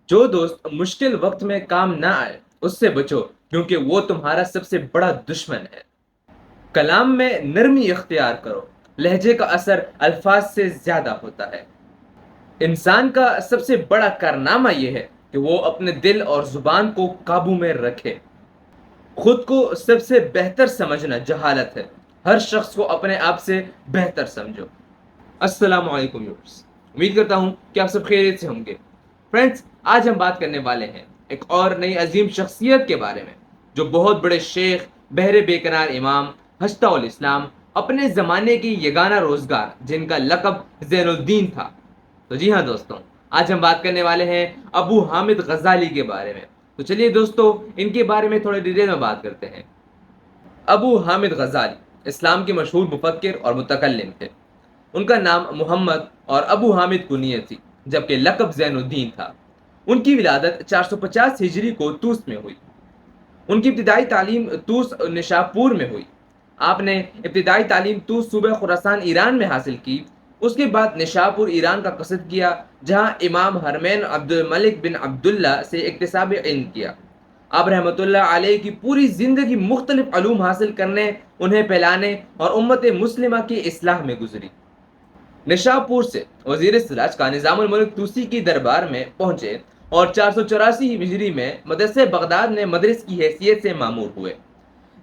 جو دوست مشکل وقت میں کام نہ آئے اس سے بچو، کیونکہ وہ تمہارا سب سے بڑا دشمن ہے۔ کلام میں نرمی اختیار کرو، لہجے کا اثر الفاظ سے زیادہ ہوتا ہے۔ انسان کا سب سے بڑا کارنامہ یہ ہے کہ وہ اپنے دل اور زبان کو قابو میں رکھے۔ خود کو سب سے بہتر سمجھنا جہالت ہے۔ ہر شخص کو اپنے آپ سے بہتر سمجھو۔ السلام علیکم ویورز، امید کرتا ہوں کہ آپ سب خیریت سے ہوں گے۔ فرینڈز، آج ہم بات کرنے والے ہیں ایک اور نئی عظیم شخصیت کے بارے میں، جو بہت بڑے شیخ، بہرے بے کنار امام، ہجتہ الاسلام، اپنے زمانے کی یگانہ روزگار، جن کا لقب زین الدین تھا۔ تو جی ہاں دوستوں، آج ہم بات کرنے والے ہیں ابو حامد غزالی کے بارے میں۔ تو چلیے دوستوں، ان کے بارے میں تھوڑے ڈیٹیل میں بات کرتے ہیں۔ ابو حامد غزالی اسلام کے مشہور مفکر اور متکلم تھے۔ ان کا نام محمد اور ابو حامد کنیت تھی، جبکہ لقب زین الدین تھا۔ ان کی ولادت 450 ہجری کو طوس میں ہوئی۔ ان کی ابتدائی تعلیم طوس نشاپور میں ہوئی۔ آپ نے ابتدائی تعلیم طوس صوبہ خراسان ایران میں حاصل کی۔ اس کے بعد نشاپور ایران کا قصد کیا، جہاں امام حرمین عبد الملک بن عبداللہ سے اکتساب علم کیا۔ آپ رحمۃ اللہ علیہ کی پوری زندگی مختلف علوم حاصل کرنے، انہیں پھیلانے اور امت مسلمہ کی اصلاح میں گزری۔ نشاپور سے وزیر سراج کا نظام الملک طوسی کی دربار میں پہنچے اور 484 ہجری میں مدرسہ بغداد میں مدرس کی حیثیت سے مامور ہوئے۔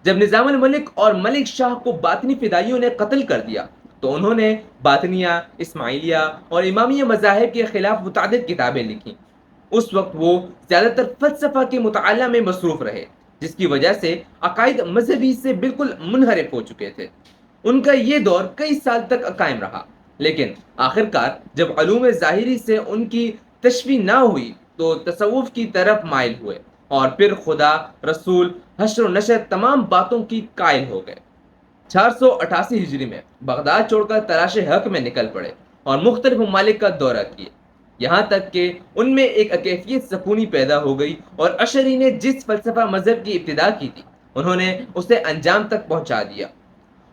جب نظام الملک اور ملک شاہ کو باطنی فدائیوں نے قتل کر دیا تو انہوں نے باطنیہ، اسماعیلیہ اور امامیہ مذاہب کے خلاف متعدد کتابیں لکھیں۔ اس وقت وہ زیادہ تر فلسفہ کے مطالعہ میں مصروف رہے، جس کی وجہ سے عقائد مذہبی سے بالکل منحرف ہو چکے تھے۔ ان کا یہ دور کئی سال تک قائم رہا، لیکن آخرکار جب علوم ظاہری سے ان کی تشفی نہ ہوئی تو تصوف کی طرف مائل ہوئے، اور پھر خدا، رسول، حشر و نشر تمام باتوں کی قائل ہو گئے۔ 488 ہجری میں بغداد چھوڑ کر تلاش حق میں نکل پڑے اور مختلف ممالک کا دورہ کیے، یہاں تک کہ ان میں ایک کیفیت سکونی پیدا ہو گئی، اور اشعری نے جس فلسفہ مذہب کی ابتدا کی تھی انہوں نے اسے انجام تک پہنچا دیا۔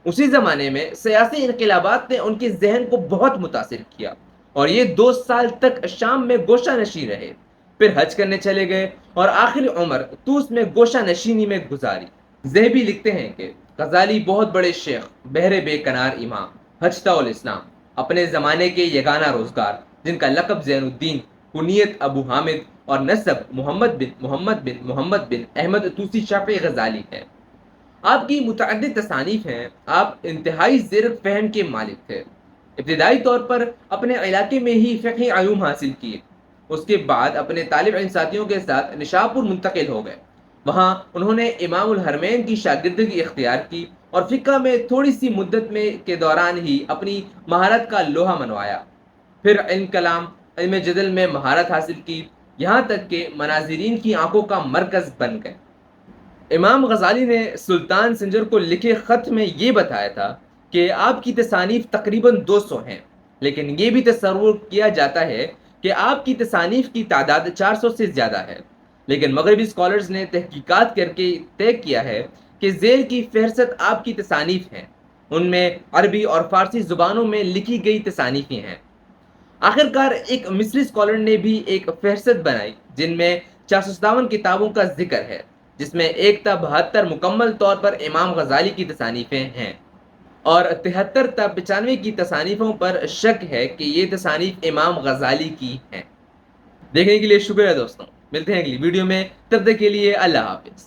اسی زمانے میں سیاسی انقلابات نے ان کے ذہن کو بہت متاثر کیا، اور یہ 2 سال تک شام میں گوشہ نشین رہے، پھر حج کرنے چلے گئے اور آخری عمر طوس میں گوشہ نشینی میں گزاری۔ ذہبی لکھتے ہیں کہ غزالی بہت بڑے شیخ، بہرے بے کنار امام، ہجتہ الاسلام، اپنے زمانے کے یگانہ روزگار، جن کا لقب زین الدین، کنیت ابو حامد اور نسب محمد بن احمد طوسی شافعی غزالی ہے۔ آپ کی متعدد تصانیف ہیں۔ آپ انتہائی زیر فہم کے مالک تھے۔ ابتدائی طور پر اپنے علاقے میں ہی فقہی علوم حاصل کیے، اس کے بعد اپنے طالب علم ساتھیوں کے ساتھ نشاپور منتقل ہو گئے۔ وہاں انہوں نے امام الحرمین کی شاگردگی اختیار کی اور فقہ میں تھوڑی سی مدت میں کے دوران ہی اپنی مہارت کا لوہا منوایا۔ پھر علم کلام، علم جدل میں مہارت حاصل کی، یہاں تک کہ مناظرین کی آنکھوں کا مرکز بن گئے۔ امام غزالی نے سلطان سنجر کو لکھے خط میں یہ بتایا تھا کہ آپ کی تصانیف تقریباً 200 ہیں، لیکن یہ بھی تصور کیا جاتا ہے کہ آپ کی تصانیف کی تعداد 400 سے زیادہ ہے۔ لیکن مغربی اسکالرز نے تحقیقات کر کے طے کیا ہے کہ ذیل کی فہرست آپ کی تصانیف ہیں، ان میں عربی اور فارسی زبانوں میں لکھی گئی تصانیفیں ہیں۔ آخرکار ایک مصری اسکالر نے بھی ایک فہرست بنائی جن میں 457 کتابوں کا ذکر ہے، جس میں 1 تا 72 مکمل طور پر امام غزالی کی تصانیفیں ہیں، اور 73 تا 95 کی تصانیفوں پر شک ہے کہ یہ تصانیف امام غزالی کی ہیں۔ دیکھنے کے لیے شکریہ دوستوں، ملتے ہیں اگلی ویڈیو میں، تب تک کے لیے اللہ حافظ۔